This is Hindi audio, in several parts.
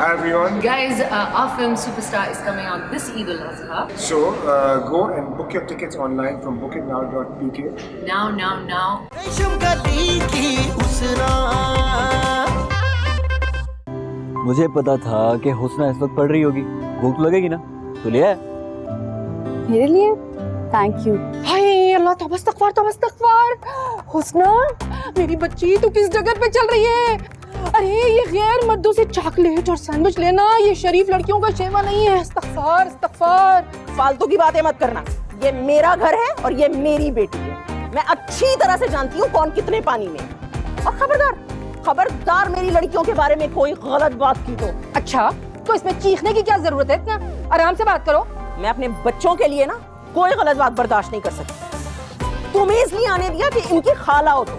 Hi everyone. Guys, our film Superstar is coming out this Eid al-Adha. So go and book your tickets online from bookitnow.pk. Now. मुझे पता था कि हुस्ना इस वक्त पढ़ रही होगी, भूख तो लगेगी ना, तो ले आया। मेरे लिए थैंक यू। हाय अल्लाह, तौबा इस्तगफार। हुस्ना मेरी बच्ची, तू किस जगह पे चल रही है? अरे ये गैर मर्दों से चॉकलेट और सैंडविच लेना ये शरीफ लड़कियों का शेवा नहीं है। इस्तगफार। फालतू की बातें मत करना। ये मेरा घर है और ये मेरी बेटी है। मैं अच्छी तरह से जानती हूँ कौन कितने पानी में। और खबरदार मेरी लड़कियों के बारे में कोई गलत बात की तो। अच्छा, तो इसमें चीखने की क्या जरूरत है? इतना आराम से बात करो। मैं अपने बच्चों के लिए ना कोई गलत बात बर्दाश्त नहीं कर सकती। तुम्हें इसलिए आने दिया कि इनकी खाला हो तुम,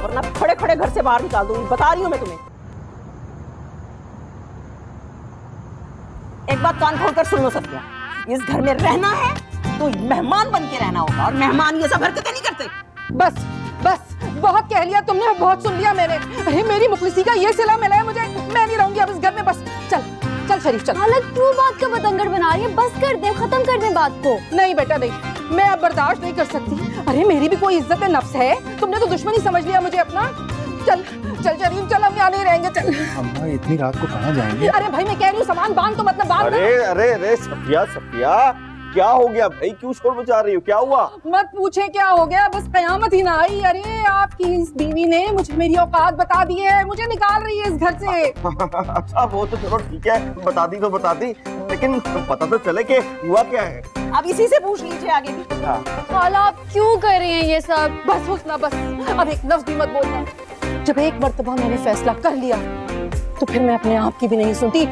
वरना खड़े खड़े घर से बाहर निकाल दूंगी। बता रही हूँ मैं तुम्हें। एक बात कान खोलकर सुन लो सत्या, इस घर में रहना है तो मेहमान बन के रहना होगा, और मेहमान ये सब हरकतें नहीं करते। बस बहुत कह लिया तुमने, बहुत सुन लिया मैंने। अरे मेरी मुखलिसी का ये सिला मिला है मुझे। मैं नहीं रहूंगी अब इस घर में। बस चल शरीफ चल। हालत क्यों बात का बतंगड़ बना रही है? बस कर दे, खत्म कर दे बात को। नहीं बेटा नहीं, मैं अब बर्दाश्त नहीं कर सकती। अरे मेरी भी कोई इज्जत नफ्स है। तुमने तो दुश्मनी समझ लिया मुझे अपना। चल शरीफ चल, हम यहाँ नहीं रहेंगे। चल। अम्मा इतनी रात को कहाँ जाएंगे? अरे भाई मैं कह रही हूँ सामान बांध तो मतलब बांध। अरे सफिया क्या हो गया भाई? क्यों शोर मचा रही हो? क्या हुआ? मत पूछे क्या हो गया, बस कयामत ही ना आई। अरे आपकी इस बीवी ने मुझे मेरी औकात बता दी है, मुझे निकाल रही है इस घर से। अच्छा वो तो चलो ठीक है, बता दी, लेकिन पता तो चले कि हुआ क्या है। अब इसी से पूछ लीजिए आगे भी। खाला आप क्यों कर रही हैं ये सब? बस हुस्ना बस, अब एक लफ्ज भी मत बोलना। जब एक मर्तबा मैंने फैसला कर लिया तो फिर मैं अपने आप की भी नहीं सुनती।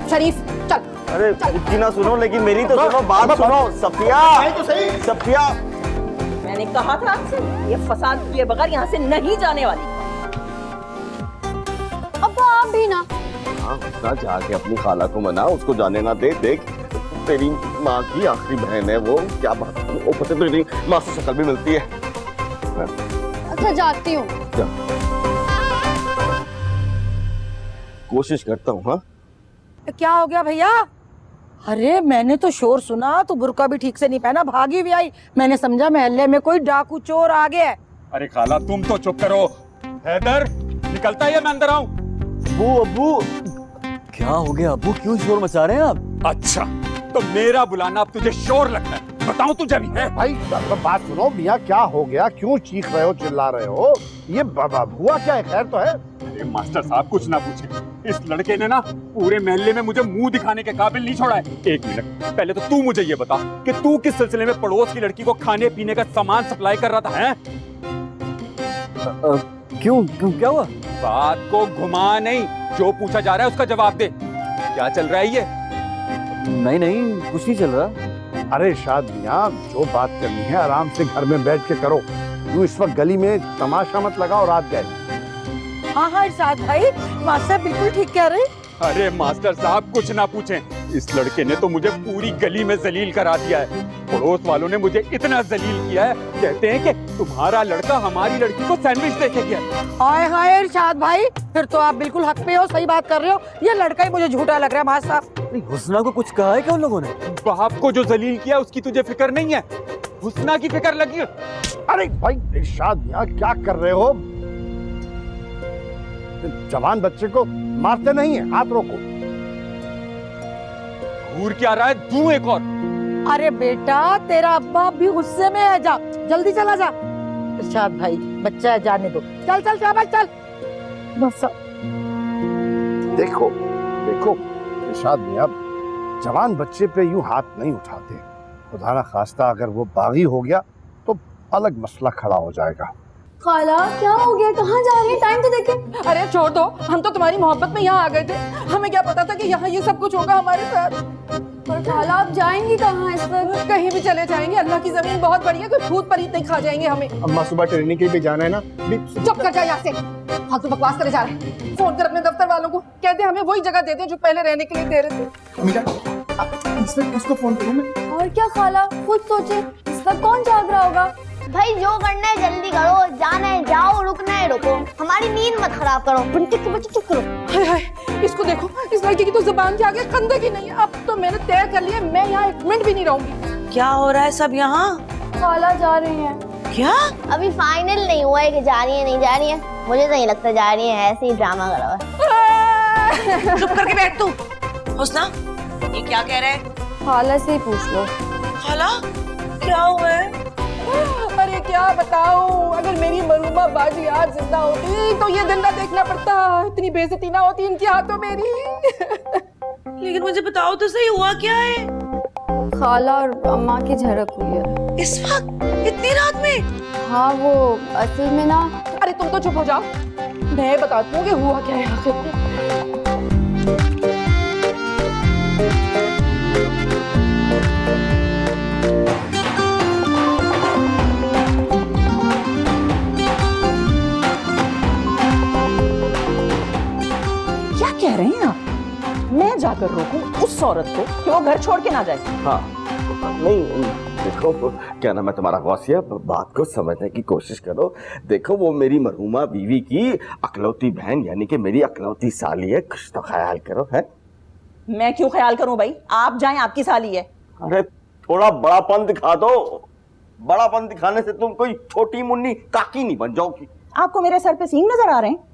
शरीफ चल। अरे उसकी ना सुनो, लेकिन मेरी तो सुनो, बात सुनो। सफिया मैंने कहा था आपसे, ये फसाद किए बगैर यहाँ से नहीं जाने वाली। अब आप भी ना। हाँ, जाके अपनी खाला को मना, उसको जाने ना दे। देख तेरी माँ की आखिरी बहन है वो, क्या बात। वो पता तो नहीं, माँ से शक्ल भी मिलती है। अच्छा जाती हूँ। कोशिश करता हूँ। हाँ क्या हो गया भैया? अरे मैंने तो शोर सुना, तो बुर्का भी ठीक से नहीं पहना, भागी भी आई। मैंने समझा मोहल्ले में कोई डाकू चोर आ गया है। अरे खाला तुम तो चुप करो। हैदर निकलता है या मैं अंदर आऊं? अब्बू क्या हो गया अब्बू? क्यों शोर मचा रहे हैं आप? अच्छा तो मेरा बुलाना अब तुझे शोर लगता है? बताऊं तुझे भी है? भाई बात सुनो मियाँ, क्या हो गया? क्यों चीख रहे हो, चिल्ला रहे हो? ये हुआ क्या है? खैर तो है? अरे मास्टर साहब कुछ ना पूछे, इस लड़के ने ना पूरे मोहल्ले में मुझे मुंह दिखाने के काबिल नहीं छोड़ा है। एक मिनट पहले तो तू मुझे ये बता कि तू किस सिलसिले में पड़ोस की लड़की को खाने पीने का सामान सप्लाई कर रहा था? है क्यों क्या हुआ? बात को घुमा नहीं, जो पूछा जा रहा है उसका जवाब दे। क्या चल रहा है ये? नहीं कुछ नहीं चल रहा। अरे इरशाद मियाँ, जो बात करनी है आराम से घर में बैठ के करो। तू इस वक्त गली में तमाशा मत लगाओ रात गए। हाँ इरशाद भाई, मास्टर बिल्कुल ठीक कह रहे। अरे मास्टर साहब कुछ ना पूछें, इस लड़के ने तो मुझे पूरी गली में जलील करा दिया है। पड़ोस वालों ने मुझे इतना जलील किया है, कहते हैं कि तुम्हारा लड़का हमारी लड़की को सैंडविच देके गया। हाय इरशाद भाई, फिर तो आप बिल्कुल हक पे हो, सही बात कर रहे हो। ये लड़का ही मुझे झूठा लग रहा है मास्टर साहब। हुस्ना को कुछ कहा है क्या उन लोगों ने? बाप को जो जलील किया उसकी तुझे फिक्र नहीं है? हुस्ना की फिक्र लगी है। अरे भाई इरशाद मियाँ क्या कर रहे हो? जवान बच्चे को मारते नहीं है, हाथ रोको। घूर क्या रहा है? दूं एक और? अरे बेटा तेरा अब्बा भी गुस्से में है, जा जल्दी चला जा। इरशाद भाई बच्चा है, जाने दो। चल चल बस। देखो इरशाद मियाँ, जवान बच्चे पे यूं हाथ नहीं उठाते। खुदा ना खास्ता अगर वो बागी हो गया तो अलग मसला खड़ा हो जाएगा। खाला क्या हो गया? कहाँ जा रही है? टाइम तो देखे। अरे छोड़ दो, हम तो तुम्हारी मोहब्बत में यहाँ आ गए थे। हमें क्या पता था कि यहाँ ये सब कुछ होगा हमारे साथ। पर खाला आप जाएंगी कहाँ इस वक्त? कहीं भी चले जाएंगे, अल्लाह की जमीन बहुत बड़ी है, कोई भूत परीत नहीं खा जाएंगे हमें। अम्मा सुबह ट्रेनिंग के लिए भी जाना है ना। चुप कर जा यहाँ से, फालतू बकवास करे जा रहे हैं। फोन कर अपने दफ्तर वालों को, कहते हमें वही जगह देते जो पहले रहने के लिए दे रहे थे। और क्या खाला खुद सोचे, इस वक्त कौन जाग रहा होगा? भाई जो करना है जल्दी करो, जाना है जाओ, रुकना है रुको, हमारी नींद मत खराब करो। बंटी के बच्चे चुप करो। हाय हाय, इसको देखो, इस लड़की की तो जुबान के आगे खंदक ही नहीं है। अब तो मैंने तय कर लिया, मैं यहाँ एक मिनट भी नहीं रहूंगी। क्या हो रहा है सब यहाँ? खाला जा रही है। क्या? अभी फाइनल नहीं हुआ है कि जा रही है नहीं जा रही है, मुझे तो नहीं लगता जा रही है, ऐसे ही ड्रामा करा हुआ है। चुप करके बैठ तू। हुस्ना, ये क्या कह रहा है? खाला से ही पूछ लो। खाला, क्या हुआ है? अरे क्या बताऊं, अगर मेरी मरूमा बाजी आज जिंदा होती तो ये दिन ना देखना पड़ता, इतनी बेइज्जती ना होती इनके हाथों मेरी। लेकिन मुझे बताओ तो सही, हुआ क्या है? खाला और अम्मा की झड़प हुई है। इस वक्त इतनी रात में? हाँ वो असल में ना। अरे तुम तो चुप हो जाओ, मैं बताती हूँ कि हुआ क्या है आखिर। क्या कह रहे हैं आप? मैं जाकर रोकूं उस औरत को कि वो घर छोड़ के ना जाए? हाँ नहीं, देखो क्या नाम है तुम्हारा गौसिया, बात को समझने की कोशिश करो। देखो वो मेरी मरहुमा बीवी की अकलौती बहन यानी कि मेरी अकलौती साली है, कुछ तो ख्याल करो। है मैं क्यों ख्याल करूं भाई, आप जाएं, आपकी साली है। अरे थोड़ा बड़ापन दिखा दो, बड़ापन दिखाने से तुम कोई छोटी मुन्नी काकी नहीं बन जाओगी। आपको मेरे सर पे सींग नजर आ रहे हैं?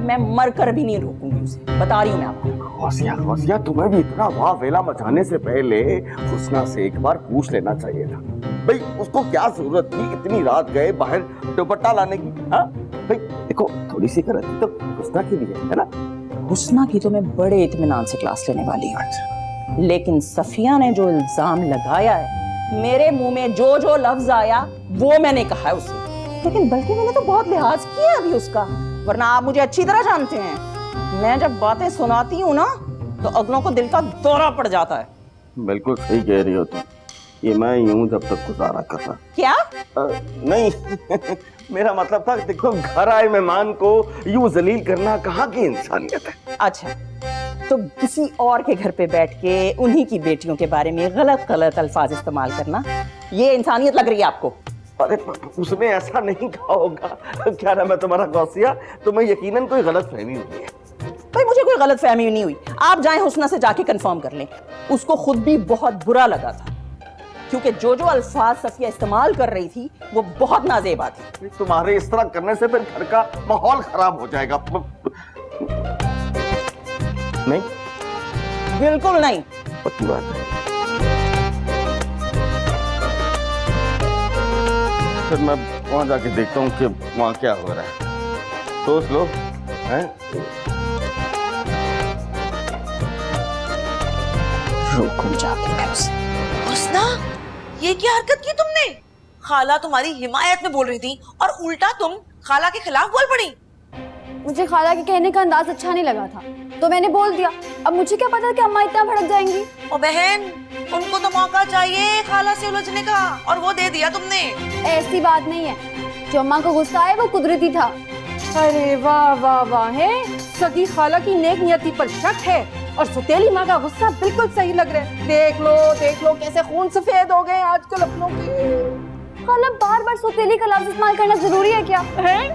मैं मर कर भी नहीं रोकूंगी उसे, बता रही हूँ मैं आपको। गौसिया गौसिया, तुम्हें भी इतना वाह वेला मचाने से पहले हुस्ना से एक बार पूछ लेना चाहिए था भाई, उसको क्या जरूरत थी इतनी रात गए बाहर दुपट्टा लाने की। हाँ भाई देखो, थोड़ी सी करती तो हुस्ना के लिए है ना। हुस्ना की तो मैं बड़े इत्मीनान से क्लास लेने वाली हूँ, लेकिन सफिया ने जो इल्जाम लगाया है, मेरे मुंह में जो जो लफ्ज आया वो मैंने कहा है उसे। लेकिन बल्कि मैंने तो बहुत लिहाज किया अभी उसका, वरना आप मुझे अच्छी तरह जानते हैं, मैं जब बातें सुनाती हूँ ना तो अगलों को दिल का दौरा पड़ जाता है। बिल्कुल सही कह रही हो तुम, ये मैं यूं जब तक गुजारा कर रहा। क्या? नहीं मेरा मतलब था, देखो घर आए मेहमान को यूं जलील करना कहाँ की इंसानियत है। अच्छा, तो किसी और के घर पे बैठ के उन्हीं की बेटियों के बारे में गलत गलत अल्फाज इस्तेमाल करना, ये इंसानियत लग रही है आपको? अरे उसने ऐसा नहीं कहा होगा। क्या नाम है तुम्हारा गौसिया, तुम्हें यकीनन कोई गलत फहमी हुई है। भाई मुझे कोई गलत फहमी नहीं हुई, आप जाएं हुस्ना से जाके कंफर्म कर लें। उसको खुद भी बहुत बुरा लगा था, क्योंकि जो जो अल्फाज सफिया इस्तेमाल कर रही थी वो बहुत नाजेबा थी। तुम्हारे इस तरह करने से फिर घर का माहौल खराब हो जाएगा। नहीं, बिल्कुल नहीं। पक्की बात है। फिर मैं वहां जाके देखता हूँ कि वहां क्या हो रहा है। सोच लो हैं? रुको जाके मैं उसे। हुस्ना, ये क्या हरकत की तुमने? खाला तुम्हारी हिमायत में बोल रही थी और उल्टा तुम खाला के खिलाफ बोल पड़ी। मुझे खाला के कहने का अंदाज अच्छा नहीं लगा था, तो मैंने बोल दिया। अब मुझे क्या पता कि अम्मा इतना भड़क जाएंगी। ओ बहन, उनको तो मौका चाहिए खाला से उलझने का, और वो दे दिया तुमने। ऐसी बात नहीं है, जो अम्मा को गुस्सा है वो कुदरती था। अरे वाह वाह वाह, है सगी खाला की नेक नियति पर शक है, और सुतेली माँ का गुस्सा बिल्कुल सही लग रहा है। देख लो कैसे खून सफेद हो गए आजकल अपनों के। खाला बार बार सुतेली का लफ्ज इस्तेमाल करना जरूरी है क्या? है?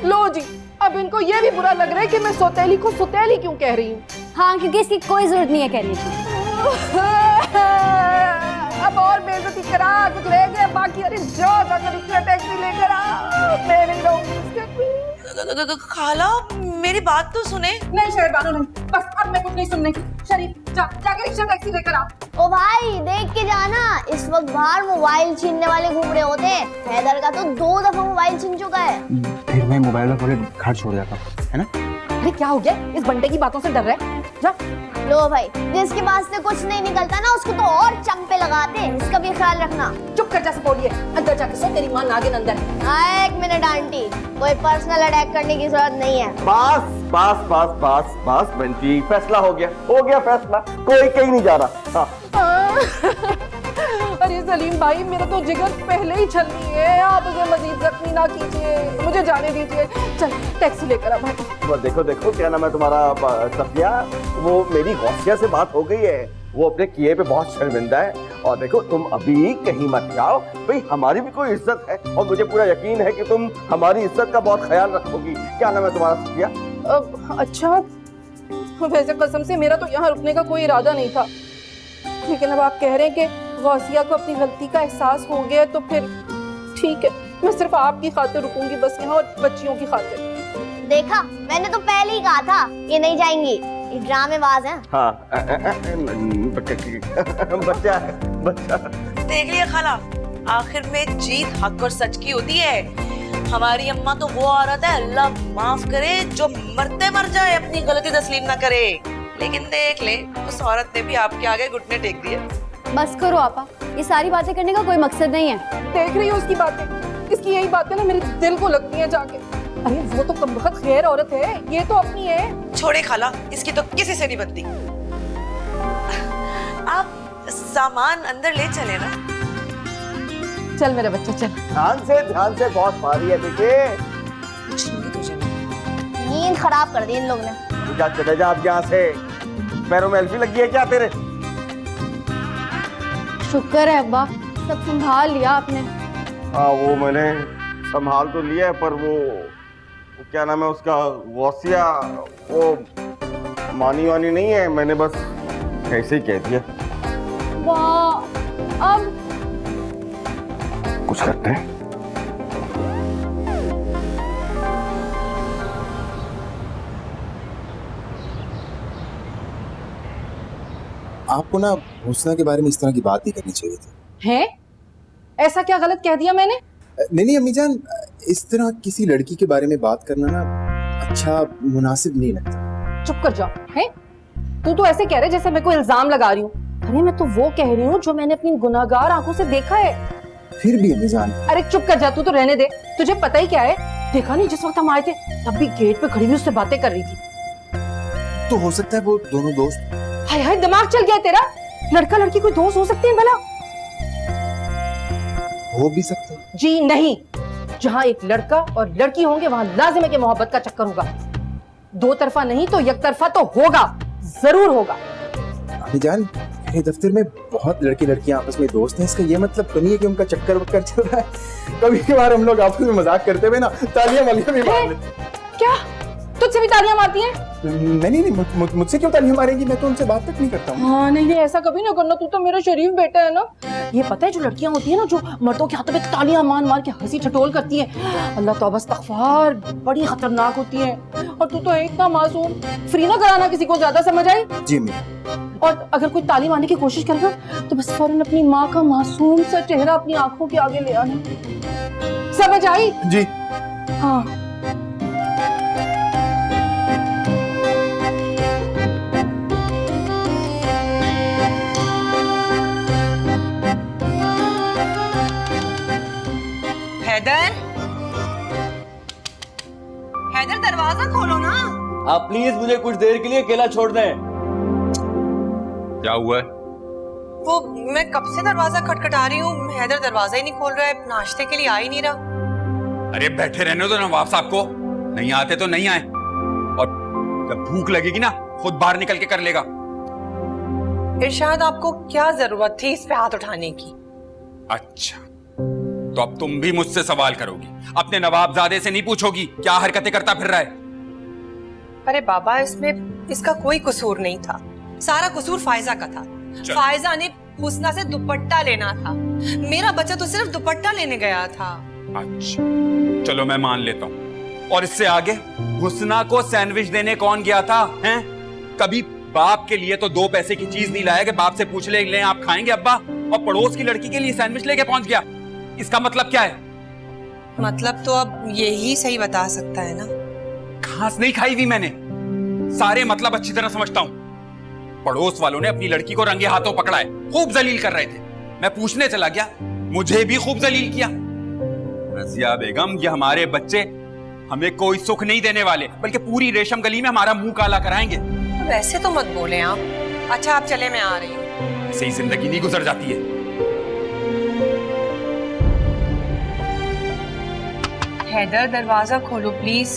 लो जी, अब इनको ये भी बुरा लग रहा है कि मैं सौतेली को सुतेली क्यों कह रही हूँ। हाँ, क्योंकि इसकी कोई जरूरत नहीं है कहने की। अब और बेइज्जती करा, कुछ रह गया बाकी? अरे जाओ जाकर रिक्शा टैक्सी लेकर आ, मैं नहीं रहूंगी इसके। खाला मेरी बात तो सुने। नहीं शहरबानो नहीं, बस अब मैं कुछ नहीं सुनने की। शरीफ जाके रिक्शा टैक्सी लेकर आ। ओ भाई देख के जाना, इस वक्त बाहर मोबाइल छीनने वाले घूम रहे होते हैं। हैदर का तो 2 दफा मोबाइल छीन चुका है। फिर मैं मोबाइल में थोड़े घर छोड़ जाता है ना। अरे क्या हो गया, इस बंटे की बातों से डर रहा है? जा। लो भाई, जिसके पास से कुछ नहीं निकलता ना उसको तो और चंपे लगाते हैं, इसका भी ख्याल रखना। चुप कर, जैसे बोलिए। अंदर जाके सो, तेरी माँ नागिन अंदर है। हाँ, 1 मिनट आंटी, कोई पर्सनल अटैक करने की जरूरत नहीं है। बस बंटी, फैसला हो गया फैसला, कोई कहीं नहीं जा रहा। अरे सलीम भाई, मेरा तो जिगर पहले ही छलनी है, आप मुझे मजीद जख्मी ना कीजिए, मुझे जाने दीजिए। चल टैक्सी लेकर आ भाई। देखो क्या नाम है तुम्हारा सफिया, वो मेरी गौसिया से बात हो गई है, वो अपने किए पे बहुत शर्मिंदा है और देखो तुम अभी कहीं मत जाओ भाई, हमारी भी कोई इज्जत है और मुझे पूरा यकीन है कि तुम हमारी इज्जत का बहुत ख्याल रखोगी। क्या नाम है तुम्हारा सफिया? अच्छा, वैसे कसम से मेरा तो यहाँ रुकने का कोई इरादा नहीं था, लेकिन अब आप कह रहे हैं कि गौसिया को अपनी गलती का एहसास हो गया तो फिर ठीक है, मैं सिर्फ आपकी खातिर रुकूंगी बस यहाँ, और बच्चियों की खातिर। देखा, मैंने तो पहले ही कहा था ये नहीं जाएंगी, ये ड्रामेबाज हैं। हाँ बच्चा है बच्चा। देख लिया खाला, आखिर में जीत हक और सच की होती है। हमारी अम्मा तो वो औरत है, अल्लाह माफ करे, जो मरते मर जाए अपनी गलती तस्लीम ना करे। लेकिन देख ले, उस औरत ने भी आपके आगे घुटने टेक दिए। बस करो आपा, ये सारी बातें करने का कोई मकसद नहीं है। देख रही हो उसकी बातें, इसकी यही बातें ना मेरे दिल को लगती हैं जाके। अरे वो तो कमबख्त खैर औरत है, ये तो अपनी है। छोड़े खाला, इसकी तो किसी से नहीं बनती। आप सामान अंदर ले चले ना। चल मेरे बच्चे चल। ध्यान से बहुत मारी है देखिए। कुछ नहीं तुझे। नींद खराब कर दी इन लोग ने। जा चले जा अब यहाँ से, पैरों में एल्फी लगी है क्या तेरे? शुक्र है अब्बा, सब संभाल लिया आपने। हाँ वो मैंने संभाल तो लिया है, पर वो क्या नाम है उसका, गौसिया, वो मानी वानी नहीं है, मैंने बस ऐसे ही कह दिया। वाह, अब कुछ करते हैं। आपको ना हुस्ना के बारे में इस तरह की बात नहीं करनी चाहिए थी। हैं? ऐसा क्या गलत कह दिया मैंने? नहीं अम्मी जान, इस तरह किसी लड़की के बारे में बात करना ना अच्छा मुनासिब नहीं लगता। चुप कर जाओ। हैं? तू तो ऐसे कह रहे जैसे मैं कोई इल्जाम लगा रही हूँ। अरे मैं तो वो कह रही हूँ जो मैंने अपनी गुनाहगार आंखों से देखा है। फिर भी अम्मी जान। अरे चुप कर जा, तू तो रहने दे। तुझे पता ही क्या है, देखा नहीं जिस वक्त हम आए थे तब भी गेट पे खड़ी हुई उससे बातें कर रही थी। तो हो सकता है वो दोनों दोस्त। हाय हाय, दिमाग चल गया तेरा? लड़का लड़की कोई दोस्त हो सकते हैं भला? हो भी सकते हैं। जी नहीं, जहाँ एक लड़का और लड़की होंगे वहाँ लाजिम है कि मोहब्बत का चक्कर होगा। दो तरफा नहीं तो एक तरफा तो होगा, जरूर होगा। अम्मी जान, मेरे दफ्तर में बहुत लड़के लड़कियां आपस में दोस्त हैं, इसका ये मतलब तो नहीं है कि उनका चक्कर वक्कर चल रहा है। कभी कभार हम लोग आपस में मजाक करते हुए ना तालियां वालियां भी मार लेते हैं। क्या तुझसे भी तालियां मारती हैं? नहीं, मुझसे क्यों तालियां मारेंगी? मैं तो उनसे बात तक नहीं करता हूँ। हाँ नहीं, ऐसा कभी ना करना, तू तो मेरा शरीफ बेटा है ना। ये पता है जो लड़कियां होती है ना जो मर्दों के हाथों पे तालियां मार मार के हंसी ठटोल करती हैं, अल्लाह तौबा इस्तग़फ़ार, बड़ी खतरनाक होती हैं। और तू तो है इतना मासूम, फ्री ना कराना किसी को, ज्यादा समझ आई? जी अम्मी। और अगर कोई ताली मारने की कोशिश करेगा तो बस फौरन अपनी माँ का मासूम सा चेहरा अपनी आंखों के आगे ले आना। समझ आई? जी हाँ। हैदर, हैदर दरवाजा खोलो ना। आप प्लीज मुझे कुछ देर के लिए अकेला छोड़ दें। क्या हुआ है? वो मैं कब से दरवाजा खटखटा रही हूँ, हैदर दरवाजा ही नहीं खोल रहा है, नाश्ते के लिए आ ही नहीं रहा। अरे बैठे रहने दो नवाब साहब को, नहीं आते तो नहीं आए, और जब भूख लगेगी ना खुद बाहर निकल के कर लेगा। इरशाद, आपको क्या जरूरत थी इस पे हाथ उठाने की? अच्छा, तो अब तुम भी मुझसे सवाल करोगी, अपने नवाबजादे से नहीं पूछोगी क्या हरकतें करता फिर रहा है? अरे बाबा, इसमें इसका कोई कसूर नहीं था, सारा कसूर फायजा का था। फायजा ने हुस्ना से दुपट्टा लेना था, मेरा बच्चा तो सिर्फ दुपट्टा लेने गया था। अच्छा चलो मैं मान लेता हूँ, और इससे आगे हुस्ना को सैंडविच देने कौन गया था? हैं? कभी बाप के लिए तो 2 पैसे की चीज नहीं लाया कि बाप से पूछ ले आप खाएंगे अब्बा, और पड़ोस की लड़की के लिए सैंडविच लेके पहुंच गया। इसका मतलब क्या है? मतलब तो अब यही सही बता सकता है ना। घास नहीं खाई हुई मैंने, सारे मतलब अच्छी तरह समझता हूँ। पड़ोस वालों ने अपनी लड़की को रंगे हाथों पकड़ा है, खूब जलील कर रहे थे। मैं पूछने चला गया, मुझे भी खूब जलील किया। रजिया बेगम, ये हमारे बच्चे हमें कोई सुख नहीं देने वाले, बल्कि पूरी रेशम गली में हमारा मुंह काला कराएंगे। वैसे तो मत बोले आप। अच्छा आप चले, मैं आ रही हूँ। ऐसे ही जिंदगी नहीं गुजर जाती है। हैदर, दरवाजा खोलो प्लीज।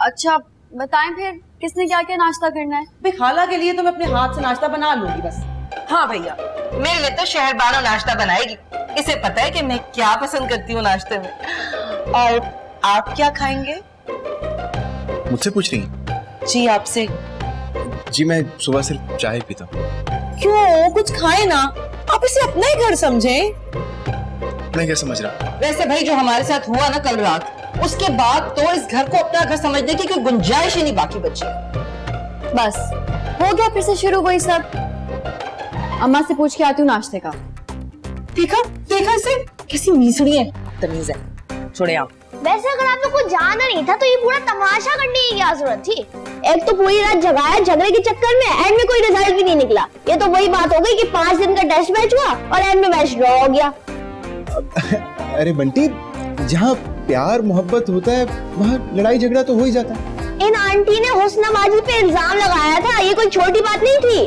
अच्छा बताएं फिर किसने क्या क्या नाश्ता करना है? भाई खाला के लिए तो मैं अपने हाथ से नाश्ता बना लूंगी बस। हाँ भैया, मेरे लिए तो शहरबानो नाश्ता बनाएगी। इसे पता है कि मैं क्या पसंद करती हूँ नाश्ते में। और आप क्या खाएंगे? मुझसे पूछ रही हैं? जी आपसे। जी मैं सुबह सिर्फ चाय पीता हूँ। क्यों, कुछ खाए ना, आप इसे अपना ही घर समझें। मैं क्या समझ रहा? वैसे भाई जो हमारे साथ हुआ ना कल रात, उसके बाद तो इस घर को अपना घर समझने की कोई गुंजाइश ही नहीं बाकी बची। बस हो गया फिर से शुरू वही सब। अम्मा से पूछ के आती हूँ नाश्ते का। देखा देखा इसे, कैसी मीसड़ी है, तमीज है। छोड़े आप। वैसे अगर आपको कुछ जानना नहीं था तो ये पूरा तमाशा करने की क्या जरूरत थी? एक तो पूरी रात जगाया झगड़े के चक्कर में, एंड में कोई रिजल्ट भी नहीं निकला। ये तो वही बात हो गई कि 5 दिन का टेस्ट मैच हुआ और एंड में मैच ड्रॉ हो गया। अरे बंटी, जहाँ प्यार मोहब्बत होता है वहाँ लड़ाई झगड़ा तो हो ही जाता है। इन आंटी ने हुस्नाबाजी पे इल्जाम लगाया था, ये कोई छोटी बात नहीं थी।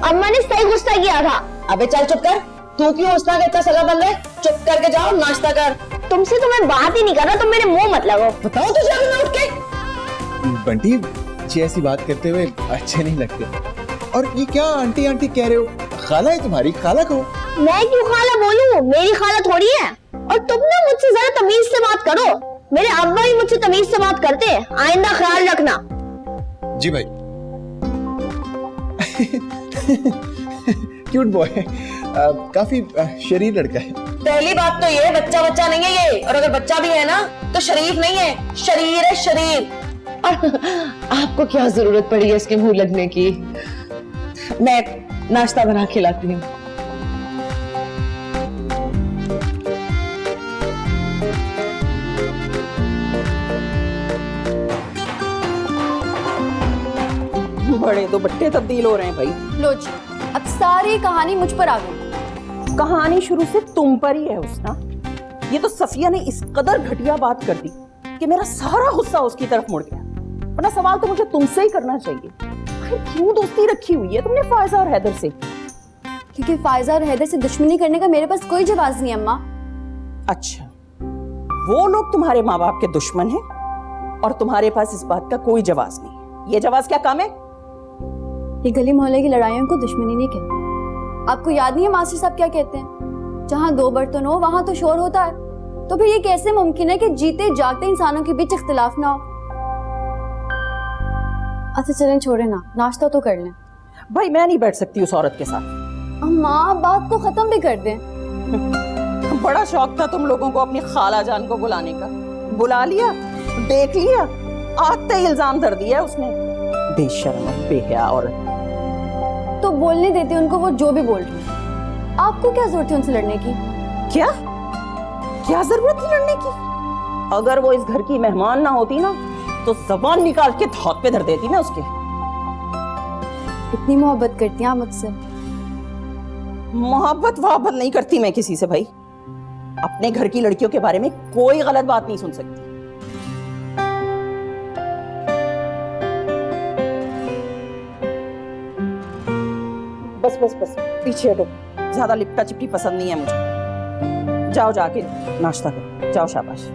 अम्मा ने सही गुस्सा किया था। अबे चल चुप कर, तू क्यों हुस्ना का इतना सगा बन रहा है? चुप करके जाओ, नाश्ता कर। तुमसे तो मैं बात ही नहीं कर रहा, तुम मेरे मुंह मत लगाओ। बताओ तुझे अभी मैं उठ के। बंटी जी ऐसी बात करते हुए अच्छे नहीं लगते। और ये क्या आंटी आंटी कह रहे हो? खाला है तुम्हारी, खाला कहो। मैं क्यों खाला बोलूं? मेरी खाला थोड़ी है। और तुम ना मुझसे जरा तमीज से बात करो। मेरे अब्बा ही मुझसे तमीज से बात करते हैं, आइंदा ख्याल रखना। जी भाई। क्यूट बॉय, काफी शरीफ लड़का है। पहली बात तो ये बच्चा बच्चा नहीं है ये, और अगर बच्चा भी है ना तो शरीफ नहीं है, शरीर है शरीर। आपको क्या जरूरत पड़ी है इसके मुंह लगने की? मैं नाश्ता बना के लाती हूँ। बड़े दो बट्टे तब्दील हो रहे हैं भाई। लो जी, अब सारी कहानी मुझ पर आ गई। कहानी शुरू से तुम पर ही है हुस्ना। ये तो सफिया ने इस कदर घटिया बात कर दी कि मेरा सारा गुस्सा उसकी तरफ मुड़ गया। वरना सवाल तो मुझे तुमसे ही करना चाहिए, आखिर क्यों दोस्ती रखी हुई है तुमने फायजा और हैदर से? क्योंकि फायजा और हैदर से दुश्मनी करने का मेरे पास कोई जवाब नहीं अम्मा। अच्छा, वो लोग तुम्हारे माँ बाप के दुश्मन हैं और तुम्हारे पास इस बात का कोई जवाब नहीं। ये जवाब क्या काम है? ये गली मोहल्ले की लड़ाइयों को दुश्मनी नहीं कहते। आपको याद नहीं है मास्टर साहब क्या कहते हैं? जहाँ 2 बर्तन हो वहां तो शोर होता है। तो फिर ये कैसे मुमकिन है कि जीते जागते इंसानों के बीच इख्तिलाफ ना हो? अच्छा चलें, छोड़े ना, नाश्ता तो कर लें। भाई मैं नहीं बैठ सकती उस औरत के साथ। अम्मा बात को खत्म भी कर दें। बड़ा शौक था तुम लोगों को अपनी खाला जान को बुलाने का। बुला लिया, देख लिया, आते ही इल्जाम धर दिया उसने। बेशर्म बेहया औरत। तो बोलने देते उनको, वो जो भी बोल रही है। आपको क्या जरूरत है उनसे लड़ने की? क्या क्या जरूरत थी लड़ने की? अगर वो इस घर की मेहमान ना होती ना तो जबान निकाल के हाथ पे धर देती ना उसके। इतनी मोहब्बत करती हैं आप मुझसे? मोहब्बत वहब्बत नहीं करती मैं किसी से भाई। अपने घर की लड़कियों के बारे में कोई गलत बात नहीं सुन सकती। बस बस बस पीछे हटो, ज्यादा लिपटा चिपटी पसंद नहीं है मुझे। जाओ जाके नाश्ता करो, जाओ शाबाश।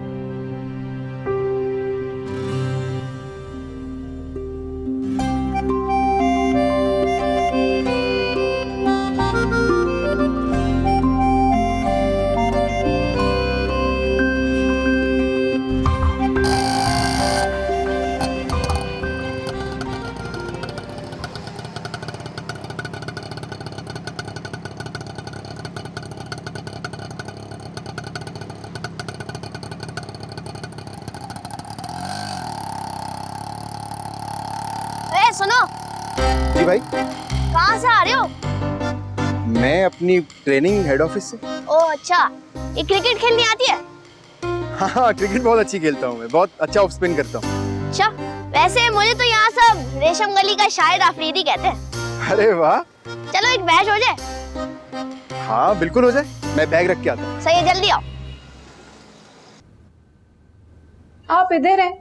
सुनो। जी भाई। कहाँ से आ रहे हो? मैं अपनी ट्रेनिंग हेड ऑफिस से। ओ अच्छा, ये क्रिकेट खेलनी आती है? हाँ, क्रिकेट बहुत अच्छी खेलता हूँ मैं, बहुत अच्छा ऑफ स्पिन करता हूँ। अच्छा, वैसे मुझे तो यहाँ सब रेशम गली का शाहिद आफरीदी कहते हैं। अरे वाह। चलो एक मैच हो जाए। हाँ बिल्कुल हो जाए, मैं बैग रख के आता हूँ। सही है, जल्दी आओ। आप इधर हैं?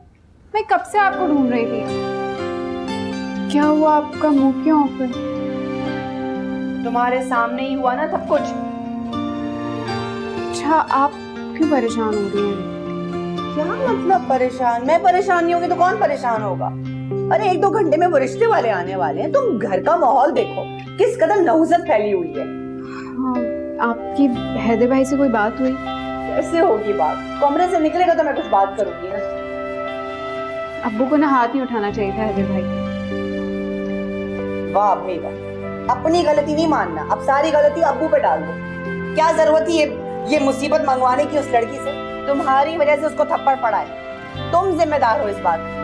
मैं कब से आपको ढूंढ रही थी। क्या हुआ, आपका मुंह क्यों ऑफ? तुम्हारे सामने ही हुआ ना सब कुछ। अच्छा, आप क्यों परेशान हो रही हैं? क्या मतलब परेशान? मैं परेशान नहीं होगी तो कौन परेशान होगा? अरे 1-2 घंटे में वो रिश्ते वाले आने वाले हैं, तुम घर का माहौल देखो किस कदर नहुसत फैली हुई है। हाँ, आपकी हैदर भाई से कोई बात हुई? कैसे होगी बात? कमरे से निकलेगा तो मैं कुछ बात करूंगी ना। अब्बू को ना हाथ नहीं उठाना चाहिए था हैदर भाई। वाह अम्मी वाह, अपनी गलती नहीं मानना, अब सारी गलती अब्बू पे डाल दो। क्या जरूरत थी ये मुसीबत मंगवाने की उस लड़की से? तुम्हारी वजह से उसको थप्पड़ पड़ा है, तुम जिम्मेदार हो इस बात की।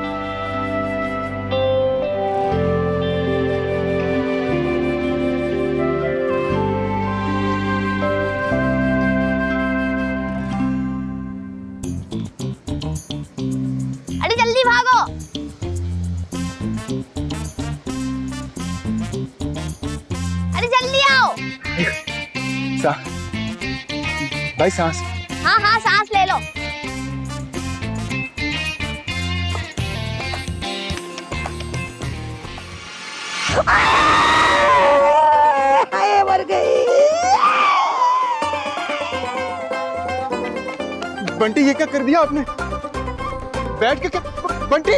अरे जल्दी भागो। अरे जल्दी आओ। भाई सांस। हाँ हाँ सांस ले लो। मर गई। बंटी ये क्या कर दिया आपने? बैठ के क्या? बंटी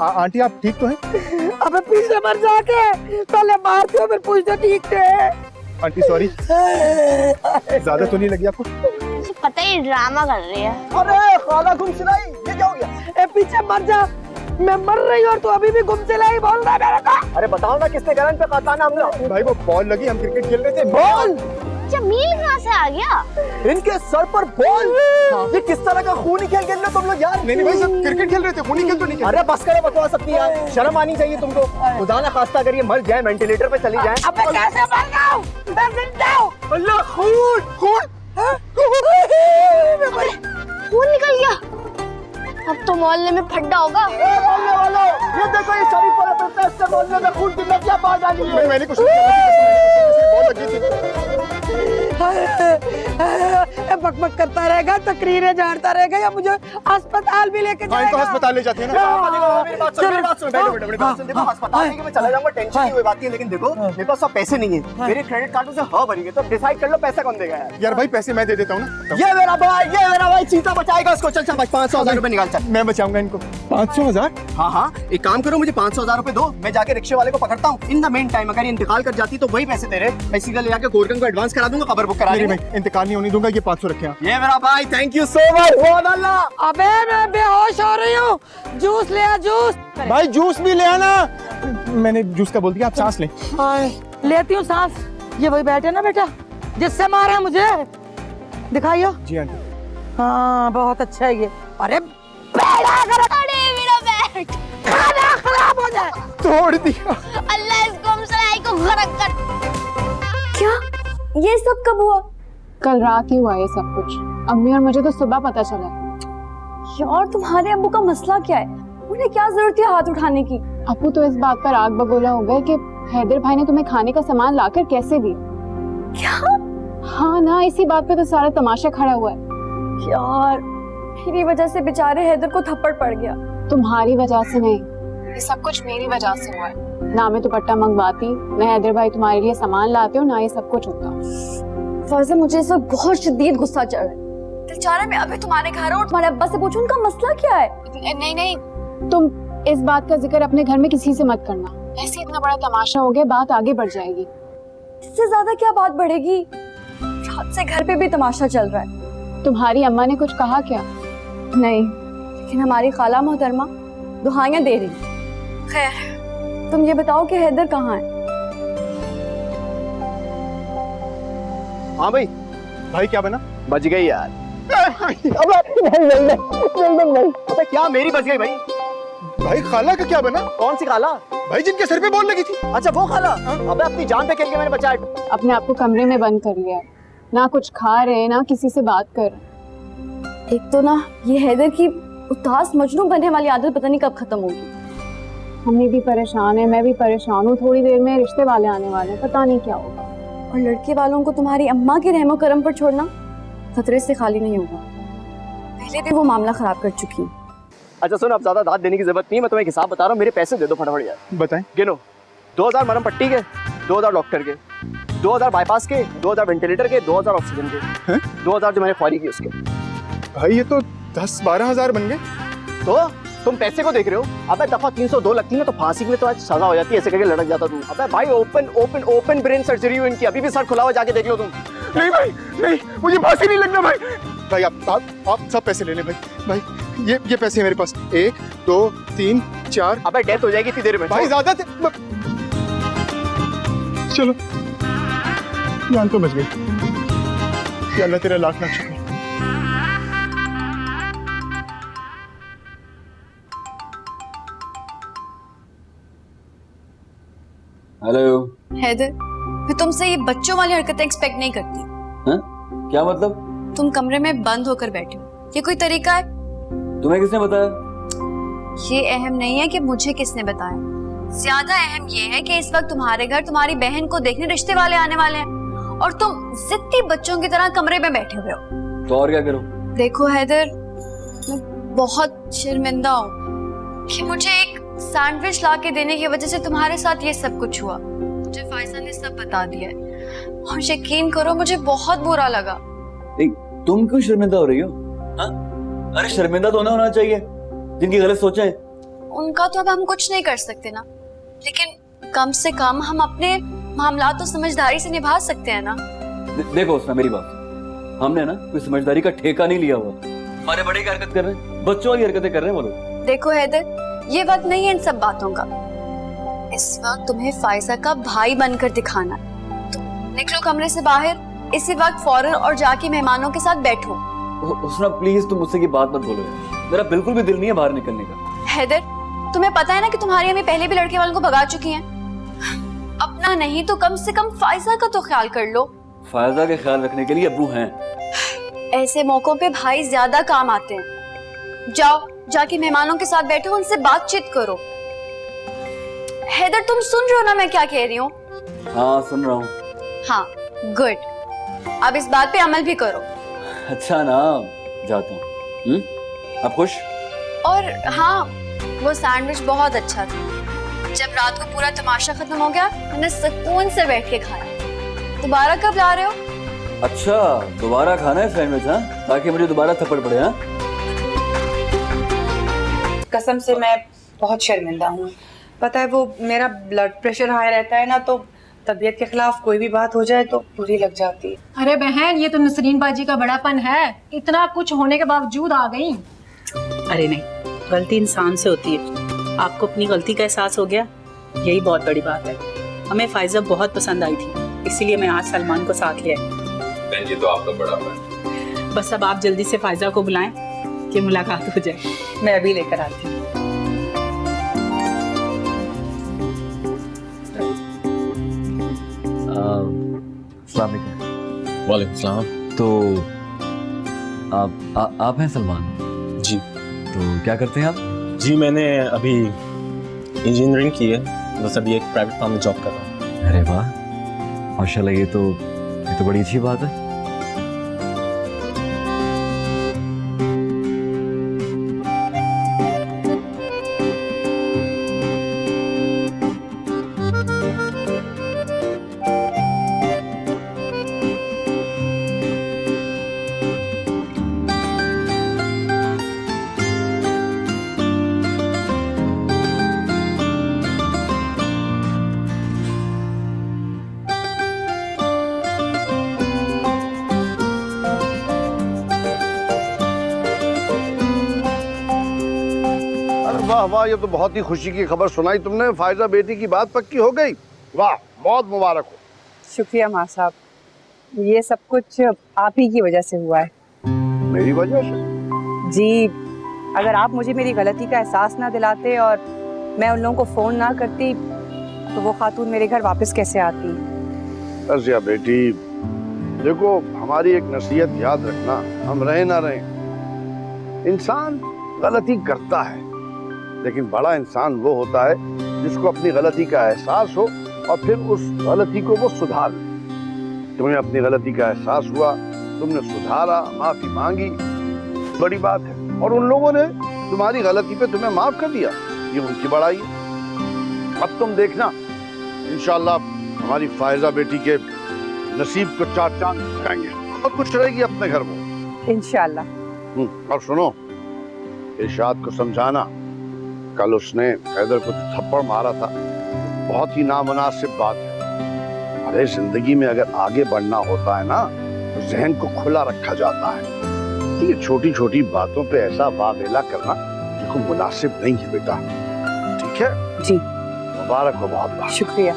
आंटी आप ठीक तो हैं? अबे पीछे मर जाके पहले मारते हो फिर पूछते ठीक थे। आंटी सॉरी, ज्यादा तो नहीं लगी आपको? पता ही ड्रामा कर रही है। अरे खाला गुमसुलाई, ये क्या हो गया? ए पीछे मर जा, मैं मर रही हूँ और तू अभी भी गुमसुलाई बोल रहा है मेरे को। अरे बताओ ना किसने गलन पे काटा हमला? भाई वो बॉल लगी, हम क्रिकेट खेल रहे थे। बॉल? जमील कहाँ से आ गया? इनके सर पर बॉल? ये किस तरह का खूनी खेल खेल रहे हो तुम लोग यार? नहीं भाई सब क्रिकेट खेल रहे थे, खूनी खेल तो नहीं खेल। अरे बस करे बकवास अपनी यार, शर्म आनी चाहिए तुमको। खुदा ना खास्ता अगर ये मर जाए, वेंटिलेटर पे चली जाए। अबे कैसे मर जाऊं? मैं जिंदा हूं। अल्लाह खून खून खून निकल गया। अब तो मोहल्ले में फड्डा होगा। मोहल्ले वालों, ये देखो ये शरीफ वाला प्रोटेस्ट से मोहल्ले में खून की क्या बात डाली है? मैंने कुछ नहीं किया, बॉल लगी थी। बकबक करता रहेगा, तकरीरें झाड़ता रहेगा या मुझे अस्पताल भी लेके हाँ, इनको अस्पताल ले जाते हैं ना। मेरी बात सुन, मेरी बात सुन, बैठो बैठो, मेरी बात सुन। देखो अस्पताल लेके मैं चला जाऊंगा, टेंशन की कोई बात नहीं है, लेकिन देखो मेरे पास सब पैसे नहीं है, मेरे क्रेडिट कार्ड से हाँ भरी है, तो डिसाइड कर लो पैसा कौन देगा यार। यार भाई पैसे मैं दे देता हूँ ना। ये मेरा भाई चीता बचाएगा उसको। चल चल 500,000 रुपए निकाल चल। मैं बचाऊंगा इनको। 500,000? हाँ हाँ, एक काम करो, मुझे 500,000 रुपए दो, मैं जाके रिक्शे वाले को पकड़ता हूँ। इन द मेन टाइम अगर ये इंतकाल कर जाती तो वही पैसे तेरे, मैं सीधा ले जाके गोरगन को एडवांस करा दूंगा, खबर बुक करा नहीं दूंगा। भाई इंतकाल नहीं होने दूंगा, ये 500 रखे आप। ये मेरा भाई, थैंक यू सो मच। बहुत अल्लाह। अबे मैं बेहोश हो रही हूँ, जूस ले आ जूस। भाई जूस भी ले आना। मैंने जूस का बोल दिया, आप सांस लें। लेती हूँ सांस। ये वही बैठे ना बेटा जिससे मारा मुझे, दिखाइयो। जी आंटी। हाँ बहुत अच्छा है ये। अरे मेरा बैग खाना खराब हो जाए। तोड़ दिया। अल्लाह इस गुमसुलाई को गरक कर। क्या ये सब कब हुआ? कल रात ही हुआ ये सब कुछ। अम्मी और मुझे तो सुबह पता चला। यार तुम्हारे अब्बू का मसला क्या है? उन्हें क्या जरूरत है हाथ उठाने की? अब्बू तो इस बात पर आग बगोला हो गए कि हैदर भाई ने तुम्हें खाने का सामान लाकर कैसे दिया। क्या? हाँ ना, इसी बात पे तो सारा तमाशा खड़ा हुआ है। यार मेरी वजह से बेचारे हैदर को थप्पड़ पड़ गया। तुम्हारी वजह से नहीं, ये सब कुछ मेरी वजह से हुआ है। ना मैं दुपट्टा मंगवाती, ना हैदर भाई तुम्हारे लिए सामान लाते हो, ना ये सब कुछ होता। फर्जा मुझे इस वक्त बहुत शदीद गुस्सा चढ़ रहा है। दिल चाह रहा है मैं अभी तुम्हारे घर और तुम्हारे अब्बा से पूछूं उनका मसला क्या है। नहीं नहीं, तुम इस बात का जिक्र अपने घर में किसी से मत करना। ऐसे इतना बड़ा तमाशा हो गया, बात आगे बढ़ जाएगी। इससे ज्यादा क्या बात बढ़ेगी? रात से घर पे भी तमाशा चल रहा है। तुम्हारी अम्मा ने कुछ कहा क्या? नहीं, लेकिन हमारी खाला मोहतरमा दुहाइयां दे रही। खैर तुम ये बताओ कि हैदर कहाँ है? हाँ भाई। भाई क्या बना? बच गई यार। अबे क्या मेरी बच गई भाई? भाई खाला का क्या बना? कौन सी खाला? भाई जिनके सर पे बॉल लगी थी। अच्छा वो खाला। अबे अपनी जान पे खेल के मैंने बचाया। अपने आप को कमरे में बंद कर लिया है, ना कुछ खा रहे ना किसी से बात कर रहे। एक तो ना ये हैदर की उदास मजनू बनने वाली आदत पता नहीं कब खत्म होगी। मम्मी भी परेशान है, मैं भी परेशान हूँ। थोड़ी देर में रिश्ते वाले आने वाले हैं, पता नहीं क्या होगा। और लड़के वालों को तुम्हारी अम्मा के रहमो करम पर छोड़ना खतरे से खाली नहीं होगा। पहले भी वो मामला खराब कर चुकी है। अच्छा सुन, अब ज्यादा दाद देने की जरूरत नहीं है, मैं तुम्हें एक हिसाब बता रहा हूँ, मेरे पैसे दे दो फटाफट यार। बताएं। गिनो। 2000 मरहम पट्टी के, 2000 डॉक्टर के, 2000 बाईपास के, 2000 वेंटिलेटर के, 2000 ऑक्सीजन के, 2000 जो मैंने ख्वारी की उसके। भाई ये तो 10-12 हजार बन गए। तो तुम पैसे को देख रहे हो? अबे दफा 302 लगती है तो फांसी में तो आज सजा हो जाती है, ऐसे करके लड़क जाता तुम। अबे भाई ओपन ब्रेन सर्जरी हुई इनकी, अभी भी सर खुला हुआ, जाके देख लो तुम। नहीं भाई नहीं, मुझे फांसी नहीं लगना भाई। भाई आप सब पैसे ले लें भाई। ये पैसे हैं मेरे पास, 1 2 3 4। अबे डेथ हो जाएगी इतनी देर में भाई ज्यादा थे। चलो जान तो बच गई। या अल्लाह तेरा लाख लाख शुक्र। हेलो। हैदर, मैं तुमसे ये बच्चों वाली हरकतें एक्सपेक्ट नहीं करती। हाँ? क्या मतलब? तुम कमरे में बंद होकर बैठे हो, ये कोई तरीका है? तुम्हें किसने बताया? ये अहम नहीं है कि मुझे किसने बताया, ज्यादा अहम ये है कि इस वक्त तुम्हारे घर तुम्हारी बहन को देखने रिश्ते वाले आने वाले हैं और तुम जिद्दी बच्चों की तरह कमरे में बैठे हुए हो। तो और क्या करूं? देखो हैदर, मैं बहुत शर्मिंदा हूँ कि मुझे एक सैंडविच ला के देने की वजह से तुम्हारे साथ ये सब कुछ हुआ। मुझे फायजा ने सब बता दिया है और यकीन करो मुझे बहुत बुरा लगा। तुम क्यों शर्मिंदा हो रही हो? हाँ? अरे शर्मिंदा तो ना होना चाहिए जिनकी गलत सोचें। उनका तो अब हम कुछ नहीं कर सकते ना, लेकिन कम से कम हम अपने मामला तो समझदारी से निभा सकते हैं ना। देखो उसने मेरी बात, हमने ना कोई समझदारी का ठेका नहीं लिया हुआ। हमारे बड़े क्या हरकत कर रहे हैं, बच्चों वाली हरकतें कर रहे हैं वो लोग। देखो हैदर, ये वक्त नहीं है इन सब बातों का। इस वक्त तुम्हें फायजा का भाई बनकर दिखाना है। तो निकलो कमरे से बाहर इसी वक्त फौरन और जाके मेहमानों के साथ बैठो। उसना प्लीज तुम मुझसे की बात मत बोलो यार, मेरा बिल्कुल भी दिल नहीं है बाहर निकलने का। हैदर, तुम्हें पता है ना कि तुम्हारी अम्मी पहले भी लड़के वालों को भगा चुकी हैं। अपना नहीं तो कम से कम फायजा का तो ख्याल कर लो। फायजा के ख्याल रखने के लिए अब्बू हैं। ऐसे मौकों पे भाई ज्यादा काम आते हैं। जाओ जाके मेहमानों के साथ बैठो, उनसे बातचीत करो। हैदर, तुम सुन रहे हो ना मैं क्या कह रही हूँ? हाँ सुन रहा हूँ। हाँ गुड, अब इस बात पे अमल भी करो। अच्छा ना, जाता हूँ। अब खुश? और हाँ, वो सैंडविच बहुत अच्छा था। जब रात को पूरा तमाशा खत्म हो गया मैंने सुकून से बैठ के खाया। दोबारा कब ला रहे हो? अच्छा दोबारा खाना है सैंडविच? हाँ, ताकि मुझे दोबारा थप्पड़ पड़े। हाँ कसम से मैं बहुत शर्मिंदा हूँ। पता है वो मेरा ब्लड प्रेशर हाई रहता है ना, तो तबीयत के खिलाफ कोई भी बात हो जाए तो बुरी लग जाती है। अरे बहन, ये तो नसरीन बाजी का बड़ापन है, इतना कुछ होने के बावजूद आ गई। अरे नहीं, गलती इंसान से होती है। आपको अपनी गलती का एहसास हो गया, यही बहुत बड़ी बात है। हमें फायजा बहुत पसंद आई थी, इसीलिए मैं आज सलमान को साथ ले आई। ये तो आपका बड़ापन। बस अब आप जल्दी से फायजा को बुलाएं कि मुलाकात हो जाए। मैं अभी लेकर आती हूँ। वालेकुम सलाम। तो आप हैं सलमान? जी। तो क्या करते हैं आप? जी मैंने अभी इंजीनियरिंग की है, बस अभी एक प्राइवेट फर्म में जॉब कर रहा हूँ। अरे वाह माशाल्लाह, ये तो बड़ी अच्छी बात है। वाह वाह, ये तो बहुत ही खुशी की खबर सुनाई तुमने। फायजा बेटी की बात पक्की हो गई। वाह, बहुत मुबारक हो। शुक्रिया माँ साहब, ये सब कुछ आप ही की वजह से हुआ है। मेरी वजह से? जी, अगर आप मुझे मेरी गलती का एहसास ना दिलाते और मैं उन लोगों को फोन ना करती तो वो खातून मेरे घर वापस कैसे आती? रज़िया बेटी, देखो हमारी एक नसीहत याद रखना, हम रहे ना रहे, इंसान गलती करता है, लेकिन बड़ा इंसान वो होता है जिसको अपनी गलती का एहसास हो और फिर उस गलती को वो सुधार ले। तुम्हें अपनी गलती का एहसास हुआ, तुमने सुधारा, माफी मांगी, बड़ी बात है। और उन लोगों ने तुम्हारी गलती पे तुम्हें माफ कर दिया, ये उनकी बड़ाई है। अब तुम देखना, इंशाअल्लाह हमारी फायजा बेटी के नसीब को चार चांद दिखाएंगे और कुछ रहेगी अपने घर में इंशाल्लाह। और सुनो, इरशाद को समझाना, कल उसने हैदर को जो थप्पड़ मारा था, बहुत ही नामुनासिब बात है। अरे जिंदगी में अगर आगे बढ़ना होता है ना तो जहन को खुला रखा जाता है। ये छोटी छोटी बातों पे ऐसा वावेला करना देखो मुनासिब नहीं है बेटा, ठीक है? जी मुबारक हो बहुत बहुत। शुक्रिया।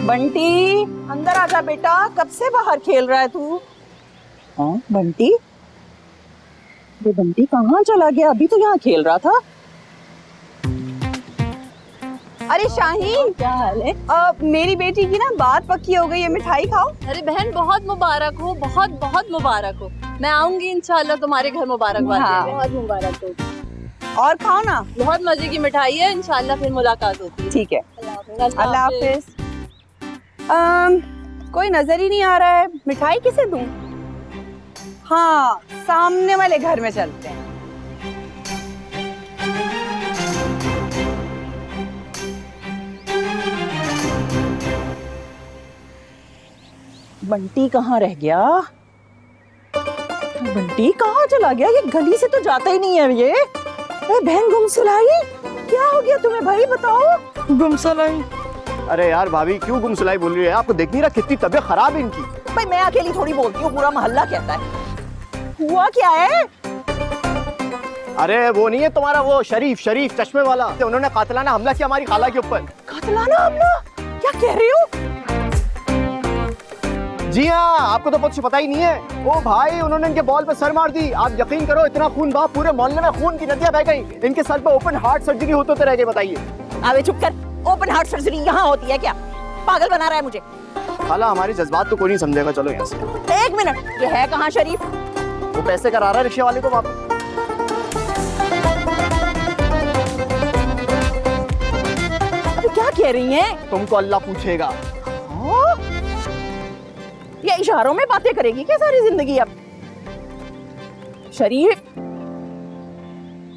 बंटी अंदर आजा बेटा, कब से बाहर खेल रहा है तू? हाँ बंटी, ये बंटी कहाँ चला गया? अभी तो यहाँ खेल रहा था। अरे शाहीन, क्या हाल है? मेरी बेटी की ना बात पक्की हो गई है, मिठाई खाओ। अरे बहन बहुत मुबारक हो, बहुत बहुत मुबारक हो। मैं आऊंगी इंशाल्लाह तुम्हारे घर मुबारकबाद देने। बहुत मुबारक हो। और खाओ ना, बहुत मजे की मिठाई है, इंशाल्लाह फिर मुलाकात होती है। ठीक है, अल्लाह हाफिज। कोई नजर ही नहीं आ रहा है, मिठाई किसे दूं? हाँ, सामने वाले घर में चलते हैं। बंटी कहाँ रह गया? बंटी कहाँ चला गया? ये गली से तो जाता ही नहीं है ये। बहन गुमसुलाई, क्या हो गया तुम्हें भाई, बताओ। गुमसुलाई? अरे यार भाभी क्यों गुमसुलाई बोल रही है? आपको देख नहीं रहा कितनी तबीयत खराब है इनकी? भाई मैं अकेली थोड़ी बोलती हूँ, पूरा मोहल्ला कहता है। हुआ क्या है? अरे वो नहीं है तुम्हारा वो शरीफ चश्मे वाला, उन्होंने कातलाना हमला किया हमारी खाला के ऊपर। कातलाना हमला? क्या कह रही हो? जी हाँ, आपको तो कुछ पता ही नहीं है। ओ भाई, उन्होंने इनके बॉल पे सर मार दी। आप यकीन करो, इतना खून बहा, पूरे मोहल्ले में खून की नदियां बह गई। इनके सर पे ओपन हार्ट सर्जरी होते तो रह गए। बताइए। अबे चुप कर, ओपन हार्ट सर्जरी यहाँ होती है क्या? पागल बना रहा है मुझे। खाला हमारी जज्बात तो कोई नहीं समझेगा, चलो यहाँ से। एक मिनट, ये है कहाँ शरीफ? वो पैसे करा रहा है रिक्शे वाले को वापस। क्या कह रही हैं? तुमको अल्लाह पूछेगा। ये इशारों में बातें करेगी क्या सारी जिंदगी अब? शरीफ,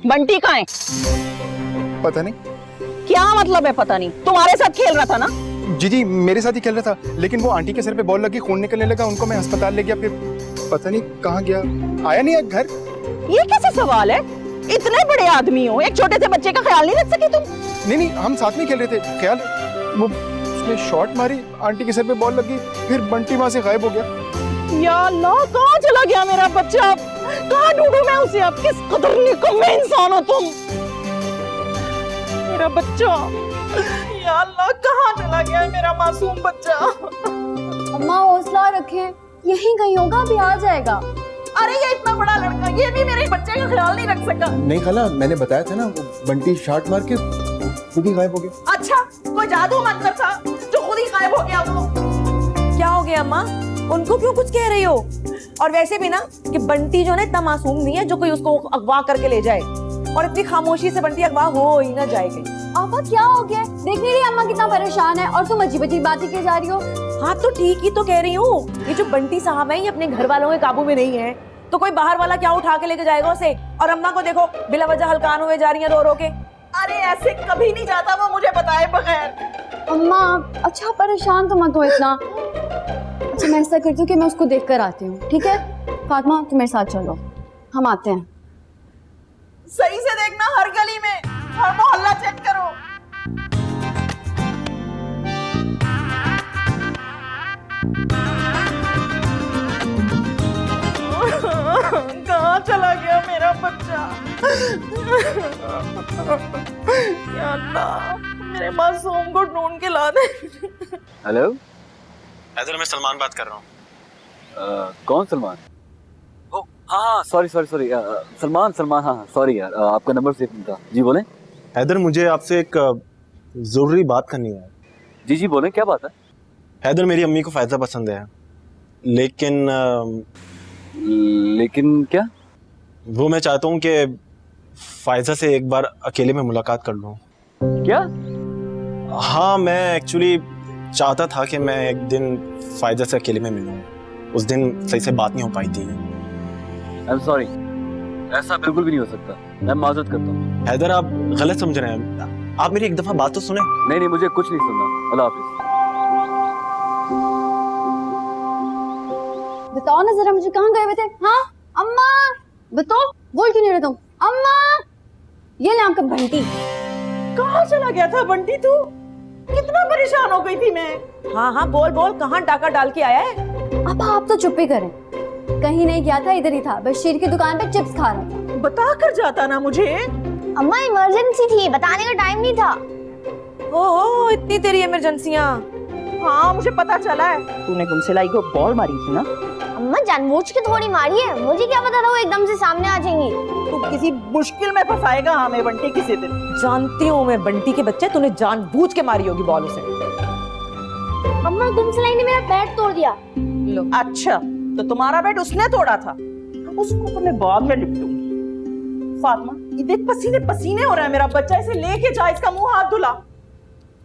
बंटी कहाँ है? पता नहीं। क्या मतलब है पता नहीं? तुम्हारे साथ खेल रहा था ना? जी मेरे साथ ही खेल रहा था, लेकिन वो आंटी के सर पे बॉल लगी, खून निकलने लगा, उनको मैं अस्पताल ले गया, फिर पता नहीं कहाँ गया, आया नहीं घर। ये कैसे सवाल है? इतने बड़े आदमी हो, एक छोटे से बच्चे का ख्याल नहीं रख सके तुम? नहीं हम साथ में खेल रहे थे, ख्याल वो उसने शॉट मारी, आंटी के सर पे बॉल लगी, फिर बंटी वहां से गायब हो गया। या अल्लाह, कहाँ चला गया मेरा बच्चा? कहाँ ढूंढूं मैं उसे? अब किस कदर निकम्मे इंसान हो तुम। मेरा बच्चा, या अल्लाह कहाँ चला गया मेरा मासूम बच्चा? अम्मा हौसला रखें, यहीं कहीं होगा, अभी आ जाएगा। अरे ये इतना बड़ा लड़का, ये भी मेरे बच्चे का ख्याल नहीं रख सका। नहीं खाला, मैंने बताया था ना, वो बंटी शॉट मार के खुद ही गायब हो गया। अच्छा, कोई जादू मंत्र था जो खुद ही गायब हो गया वो? क्या हो गया अम्मा? उनको क्यों कुछ कह रही हो? और वैसे भी ना कि बंटी जो है इतना मासूम नहीं है जो कोई उसको अगवा करके ले जाए, और इतनी खामोशी से बंटी अगवा हो ही ना जाएगी। आफा क्या हो गया? देख नहीं रही अम्मा कितना परेशान है, और तुम अजीब अजीब बातें की जा रही हो। हाँ तो ठीक ही तो कह रही हूँ। ये जो बंटी साहब है ये अपने घर वालों के काबू में नहीं है, तो कोई बाहर वाला क्या उठा के लेके जाएगा उसे? और अम्मा को देखो बिला वजह हलकान हुए जा रही है रो रो के। अरे ऐसे कभी नहीं जाता वो मुझे बताए बगैर। अम्मा अच्छा परेशान तो मत हो इतना। अच्छा मैं ऐसा करती हूँ कि मैं उसको देख कर आती हूँ, ठीक है? फातिमा तुम मेरे साथ चलो, हम आते हैं। सही से देखना, हर गली में, हर मोहल्ला चेक करो। कहाँ चला गया मेरा बच्चा? या अल्लाह, मेरे मासूम को ढूंढ के ला दे। हेलो हैदर, मैं सलमान बात कर रहा हूँ। कौन सलमान? ओ हाँ सॉरी सलमान हाँ सॉरी यार, आपका नंबर सेव नहीं था। जी बोले। हैदर, मुझे आपसे एक जरूरी बात करनी है। जी बोले, क्या बात है? हैदर, मेरी अम्मी को फायदा पसंद है, लेकिन क्या? वो मैं चाहता हूँ कि फायजा से एक बार अकेले में मुलाकात कर लूँ। क्या? हाँ, मैं एक्चुअली चाहता था कि मैं एक दिन फायजा से अकेले में मिलूँ। उस दिन सही से बात नहीं हो पाई थी। आई एम सॉरी, ऐसा बिल्कुल भी नहीं हो सकता। मैं माजरत करता हूँ। हैदर, आप गलत समझ रहे हैं। आप मेरी एक दफा बात तो सुने। नहीं, मुझे कुछ नहीं सुनना। अल्लाह हाफिज। बताओ ना जरा, मुझे कहाँ गए हुए थे? हाँ अम्मा, बताओ, बोल क्यों नहीं रहे तुम? अम्मा, ये ले आपका बंटी। कहाँ चला गया था बंटी तू? कितना परेशान हो गई थी मैं। हाँ हाँ बोल बोल, कहाँ डाका डाल के आया है? अब आप तो चुप ही करें। कहीं नहीं गया था, इधर ही था, बशीर की दुकान पे चिप्स खा रहा था। बता कर जाता ना मुझे। अम्मा इमरजेंसी थी, बताने का टाइम नहीं था। ओहो, इतनी तेरी इमरजेंसियाँ। हाँ मुझे पता चला है, तूने गुमसिलाई को बॉल मारी थी ना। अम्मा जानबूझ के थोड़ी मारी है, मुझे क्या पता था वो एकदम से सामने आ जाएंगी। तू किसी मुश्किल में फंसाएगा हमें बंटी किसी दिन। जानती हूँ मैं बंटी के बच्चे, तूने जानबूझ के मारी होगी बॉल उसे। अम्मा गुमसलाई ने मेरा बैट तोड़ दिया। लो, अच्छा तो तुम्हारा बैट उसने तोड़ा था, उसको तो मैं बाद में निपटूंगी। फातिमा, ये देख पसीने पसीने हो रहा है मेरा बच्चा, इसे लेके जा, इसका मुंह हाथ धुला।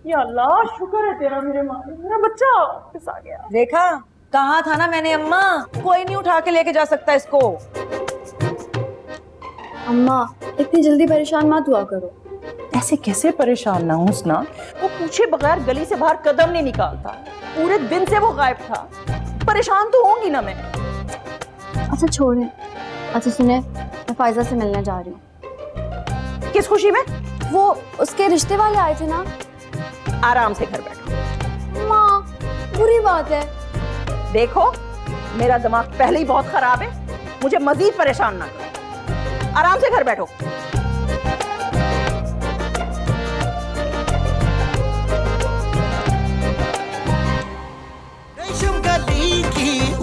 या अल्लाह, शुक्र है तेरा मेरा बच्चा वापस आ गया। देखा, कहा था ना मैंने अम्मा, कोई नहीं उठा के लेके जा सकता इसको। अम्मा, इतनी जल्दी परेशान मत हुआ करो। ऐसे कैसे परेशान ना हो हुस्ना? वो पूछे बगैर गली से बाहर कदम नहीं निकालता, पूरे दिन से वो गायब था। परेशान तो होंगी ना मैं। अच्छा छोड़े। अच्छा सुने, मैं फायजा से मिलने जा रही हूँ। किस खुशी में? वो उसके रिश्ते वाले आए थे ना। आराम से घर बैठो। माँ, बुरी बात है। देखो, मेरा दिमाग पहले ही बहुत खराब है, मुझे मजीद परेशान ना करो। आराम से घर बैठो। रेशम कली की